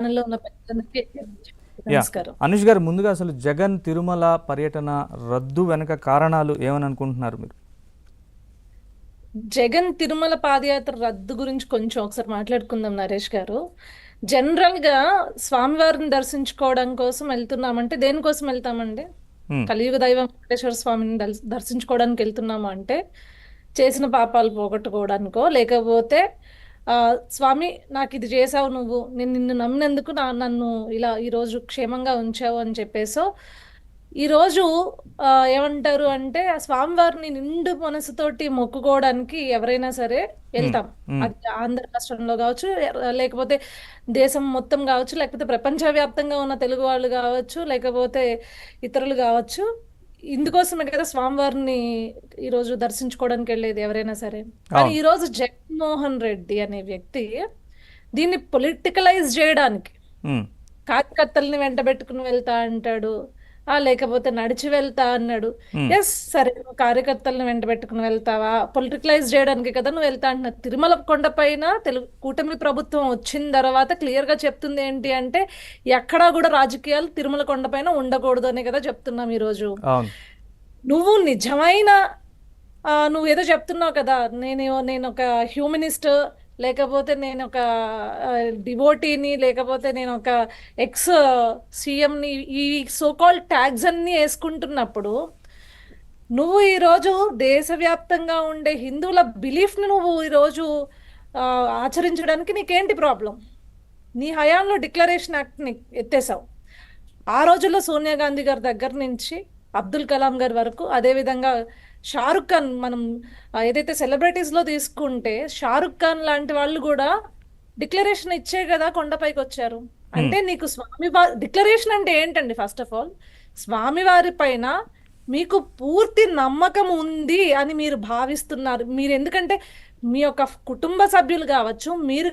ఛానల్లో ఉన్న పెద్దలందరికీ యా నమస్కారం. అనుష్ గారు, ముందుగా అసలు జగన్ తిరుమల పర్యటన రద్దు వెనక కారణాలు ఏమని అనుకుంటున్నారు మీరు? జగన్ తిరుమల పాదయాత్ర రద్దు గురించి కొంచెం ఒకసారి మాట్లాడుకుందాం నరేష్ గారు. జనరల్గా స్వామివారిని దర్శించుకోవడం కోసం వెళ్తున్నామంటే దేనికోసం వెళ్తామండి? కలియుగ దైవం వెంకటేశ్వర స్వామిని దర్శించుకోవడానికి వెళ్తున్నాము అంటే చేసిన పాపాలు పోగొట్టుకోవడానికో, లేకపోతే స్వామి నాకు ఇది చేసావు, నువ్వు నేను నిన్ను నమ్మినందుకు నన్ను ఇలా ఈరోజు క్షేమంగా ఉంచావు అని చెప్పేసో, ఈరోజు ఏమంటారు అంటే ఆ స్వామివారిని నిండు మనసుతోటి మొక్కుకోవడానికి ఎవరైనా సరే వెళ్తాం. అది ఆంధ్ర రాష్ట్రంలో కావచ్చు, లేకపోతే దేశం మొత్తం కావచ్చు, లేకపోతే ప్రపంచవ్యాప్తంగా ఉన్న తెలుగు వాళ్ళు కావచ్చు, లేకపోతే ఇతరులు కావచ్చు. ఇందుకోసమే కదా స్వామివారిని ఈరోజు దర్శించుకోవడానికి వెళ్ళేది ఎవరైనా సరే. కానీ ఈరోజు జగన్మోహన్ రెడ్డి అనే వ్యక్తి దీన్ని పొలిటికలైజ్ చేయడానికి కార్యకర్తల్ని వెంట పెట్టుకుని వెళ్తా అంటాడు, లేకపోతే నడిచి వెళ్తా అన్నాడు. ఎస్, సరే, నువ్వు కార్యకర్తలను వెంట పెట్టుకుని వెళ్తావా? పొలిటికలైజ్ చేయడానికి కదా నువ్వు వెళ్తా అంటున్నా. తిరుమల కొండపైన కూటమి ప్రభుత్వం వచ్చిన తర్వాత క్లియర్ గా చెప్తుంది ఏంటి అంటే ఎక్కడా కూడా రాజకీయాలు తిరుమల కొండపైన ఉండకూడదు అనే కదా చెప్తున్నాం ఈరోజు. నువ్వు నిజమైన నువ్వు ఏదో చెప్తున్నావు కదా, నేను ఒక హ్యూమనిస్ట్, లేకపోతే నేను ఒక డివోటీని, లేకపోతే నేను ఒక ఎక్స్ సీఎంని, ఈ సోకాల్ ట్యాగ్స్ అన్ని వేసుకుంటున్నప్పుడు నువ్వు ఈరోజు దేశవ్యాప్తంగా ఉండే హిందువుల బిలీఫ్ని నువ్వు ఈరోజు ఆచరించడానికి నీకేంటి ప్రాబ్లం? నీ హయాంలో డిక్లరేషన్ యాక్ట్ని ఎత్తేసావు. ఆ రోజుల్లో సోనియా గాంధీ గారి దగ్గర నుంచి అబ్దుల్ కలాం గారి వరకు, అదేవిధంగా షారుఖ్ ఖాన్, మనం ఏదైతే సెలబ్రిటీస్లో తీసుకుంటే షారుఖ్ ఖాన్ లాంటి వాళ్ళు కూడా డిక్లరేషన్ ఇచ్చే కదా కొండపైకి వచ్చారు. అంటే నీకు డిక్లరేషన్ అంటే ఏంటండి? ఫస్ట్ ఆఫ్ ఆల్ స్వామివారి పైన మీకు పూర్తి నమ్మకం ఉంది అని మీరు భావిస్తున్నారు. మీరు ఎందుకంటే మీ యొక్క కుటుంబ సభ్యులు కావచ్చు, మీరు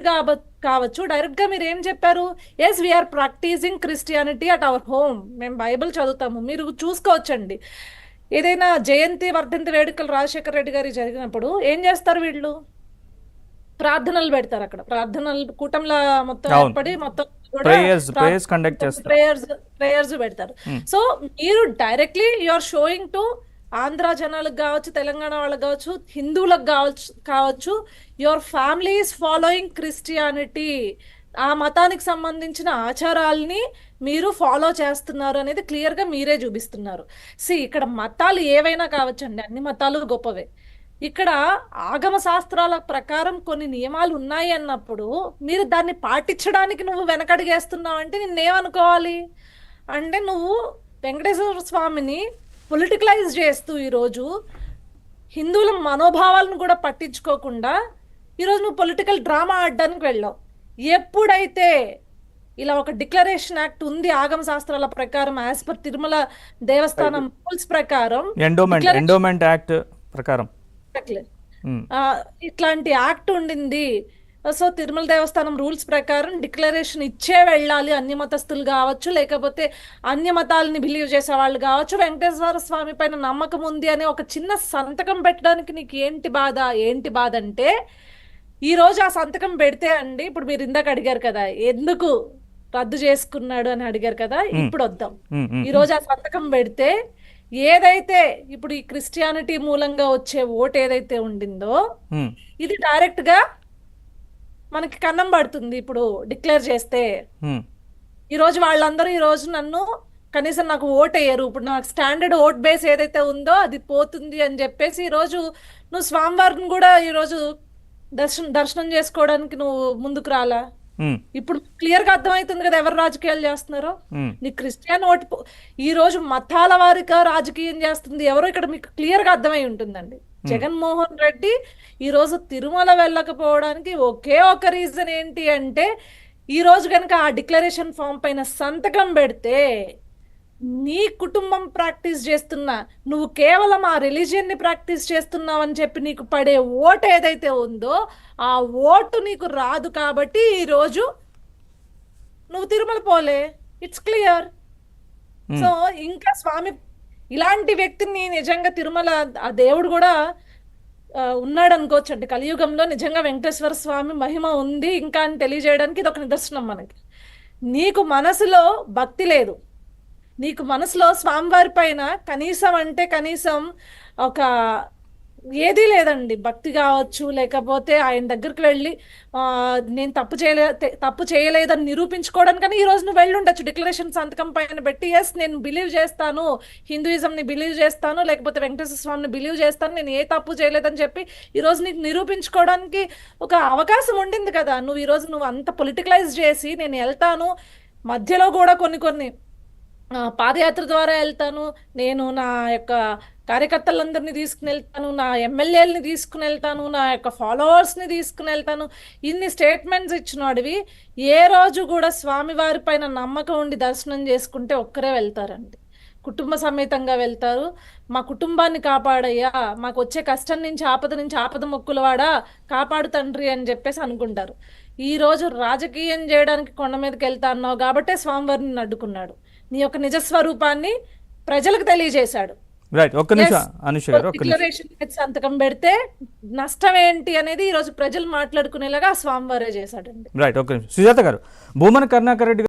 కావచ్చు, డైరెక్ట్గా మీరు ఏం చెప్పారు? Yes, we are practising Christianity at our home, మేము బైబిల్ చదువుతాము. మీరు చూసుకోవచ్చండి, ఏదైనా జయంతి వర్ధంతి వేడుకలు రాజశేఖర రెడ్డి గారి జరిగినప్పుడు ఏం చేస్తారు వీళ్ళు? ప్రార్థనలు పెడతారు. అక్కడ ప్రార్థనలు కూటంలో మొత్తం ఏర్పడి మొత్తం ప్రేయర్స్ పెడతారు. సో మీరు directly you are showing to Andhra జనాలకు కావచ్చు, తెలంగాణ వాళ్ళకి కావచ్చు, హిందువులకు కావచ్చు, your family is following Christianity, ఆ మతానికి సంబంధించిన ఆచారాలని మీరు ఫాలో చేస్తున్నారు అనేది క్లియర్గా మీరే చూపిస్తున్నారు. ఇక్కడ మతాలు ఏవైనా కావచ్చండి, అన్ని మతాలు గొప్పవే. ఇక్కడ ఆగమ శాస్త్రాల ప్రకారం కొన్ని నియమాలు ఉన్నాయి అన్నప్పుడు మీరు దాన్ని పాటించడానికి నువ్వు వెనకడిగేస్తున్నావు అంటే నిన్నేమనుకోవాలి? అంటే నువ్వు వెంకటేశ్వర స్వామిని పొలిటికలైజ్ చేస్తూ ఈరోజు హిందువుల మనోభావాలను కూడా పట్టించుకోకుండా ఈరోజు నువ్వు పొలిటికల్ డ్రామా ఆడడానికి వెళ్ళావు. ఎప్పుడైతే ఇలా ఒక డిక్లరేషన్ యాక్ట్ ఉంది ఆగమ శాస్త్రాల ప్రకారం, యాజ్ పర్ తిరుమల దేవస్థానం రూల్స్ ప్రకారం, ఎండోమెంట్ యాక్ట్ ప్రకారం ఇట్లాంటి యాక్ట్ ఉండింది. సో తిరుమల దేవస్థానం రూల్స్ ప్రకారం డిక్లరేషన్ ఇచ్చే వెళ్ళాలి, అన్య మతస్థులు కావచ్చు, లేకపోతే అన్య మతాలని బిలీవ్ చేసే వాళ్ళు కావచ్చు, వెంకటేశ్వర స్వామి పైన నమ్మకం ఉంది అనే ఒక చిన్న సంతకం పెట్టడానికి నీకు ఏంటి బాధ అంటే ఈ రోజు ఆ సంతకం పెడితే అండి, ఇప్పుడు మీరు ఇందాక అడిగారు కదా ఎందుకు రద్దు చేసుకున్నాడు అని అడిగారు కదా, ఇప్పుడు వద్దాం. ఈ రోజు ఆ సంతకం పెడితే ఏదైతే ఇప్పుడు ఈ క్రిస్టియానిటీ మూలంగా వచ్చే ఓటు ఏదైతే ఉండిందో ఇది డైరెక్ట్ గా మనకి కన్నం పడుతుంది. ఇప్పుడు డిక్లేర్ చేస్తే ఈ రోజు వాళ్ళందరూ ఈ రోజు నన్ను కనీసం నాకు ఓట్ వేయరు, ఇప్పుడు నాకు స్టాండర్డ్ ఓట్ బేస్ ఏదైతే ఉందో అది పోతుంది అని చెప్పేసి ఈరోజు నువ్వు స్వామివారిని కూడా ఈరోజు దర్శనం చేసుకోవడానికి నువ్వు ముందుకు రాలా? ఇప్పుడు క్లియర్ గా అర్థమవుతుంది కదా ఎవరు రాజకీయాలు చేస్తున్నారో. నీ క్రిస్టియన్ ఓటు ఈ రోజు మతాల వారిగా రాజకీయం చేస్తుంది ఎవరో ఇక్కడ మీకు క్లియర్ గా అర్థమై ఉంటుందండి. జగన్మోహన్ రెడ్డి ఈ రోజు తిరుమల వెళ్ళకపోవడానికి ఒకే ఒక రీజన్ ఏంటి అంటే ఈ రోజు కనుక ఆ డిక్లరేషన్ ఫామ్ పైన సంతకం పెడితే నీ కుటుంబం ప్రాక్టీస్ చేస్తున్నా, నువ్వు కేవలం ఆ రిలీజియన్ని ప్రాక్టీస్ చేస్తున్నావు అని చెప్పి నీకు పడే ఓటు ఏదైతే ఉందో ఆ ఓటు నీకు రాదు. కాబట్టి ఈరోజు నువ్వు తిరుమల పోలే, ఇట్స్ క్లియర్. సో ఇంకా స్వామి ఇలాంటి వ్యక్తిని నిజంగా తిరుమల ఆ దేవుడు కూడా ఉన్నాడు అనుకోవచ్చు అండి. కలియుగంలో నిజంగా వెంకటేశ్వర స్వామి మహిమ ఉంది ఇంకా అని తెలియజేయడానికి ఇది ఒక నిదర్శనం మనకి. నీకు మనసులో భక్తి లేదు, నీకు మనసులో స్వామివారి పైన కనీసం అంటే కనీసం ఒక ఏదీ లేదండి. భక్తి కావచ్చు, లేకపోతే ఆయన దగ్గరికి వెళ్ళి నేను తప్పు చేయలేదని నిరూపించుకోవడానికని ఈ రోజు నువ్వు వెళ్ళి ఉండొచ్చు డిక్లరేషన్ సంతకం పైన పెట్టి, ఎస్ నేను బిలీవ్ చేస్తాను, హిందూయిజంని బిలీవ్ చేస్తాను, లేకపోతే వెంకటేశ్వర స్వామిని బిలీవ్ చేస్తాను, నేను ఏ తప్పు చేయలేదని చెప్పి ఈ రోజు నీకు నిరూపించుకోవడానికి ఒక అవకాశం ఉండింది కదా. నువ్వు ఈ రోజు నువ్వు అంత పొలిటికలైజ్ చేసి నేను వెళ్తాను, మధ్యలో కూడా కొన్ని పాదయాత్ర ద్వారా వెళ్తాను, నేను నా యొక్క కార్యకర్తలందరినీ తీసుకుని వెళ్తాను, నా ఎమ్మెల్యేలని తీసుకుని వెళ్తాను, నా యొక్క ఫాలోవర్స్ని తీసుకుని వెళ్తాను, ఇన్ని స్టేట్మెంట్స్ ఇచ్చినోడివి ఏ రోజు కూడా స్వామివారి పైన నమ్మకం ఉండి దర్శనం చేసుకుంటే ఒక్కరే వెళ్తారండి. కుటుంబ సమేతంగా వెళ్తారు. మా కుటుంబాన్ని కాపాడయ్యా, మాకు వచ్చే కష్టం నుంచి ఆపద మొక్కులవాడా కాపాడు తండ్రి అని చెప్పేసి అనుకుంటారు. ఈ రోజు రాజకీయం చేయడానికి కొండ మీదకి వెళ్తా అన్నావు కాబట్టే స్వామివారిని అడ్డుకున్నాడు. నీ యొక్క నిజస్వరూపాన్ని ప్రజలకు తెలియజేశాడు. రైట్, ఒక్క నిమిషం అనుష గారు, ఒక్క నిమిషం. డిక్లరేషన్ సంతకం పెడితే నష్టం ఏంటి అనేది ఈ రోజు ప్రజలు మాట్లాడుకునేలాగా ఆ స్వామివారే చేశాడండి. రైట్, ఒక్క నిమిషం. సుజాత గారు, భూమన కరుణాకర్ రెడ్డి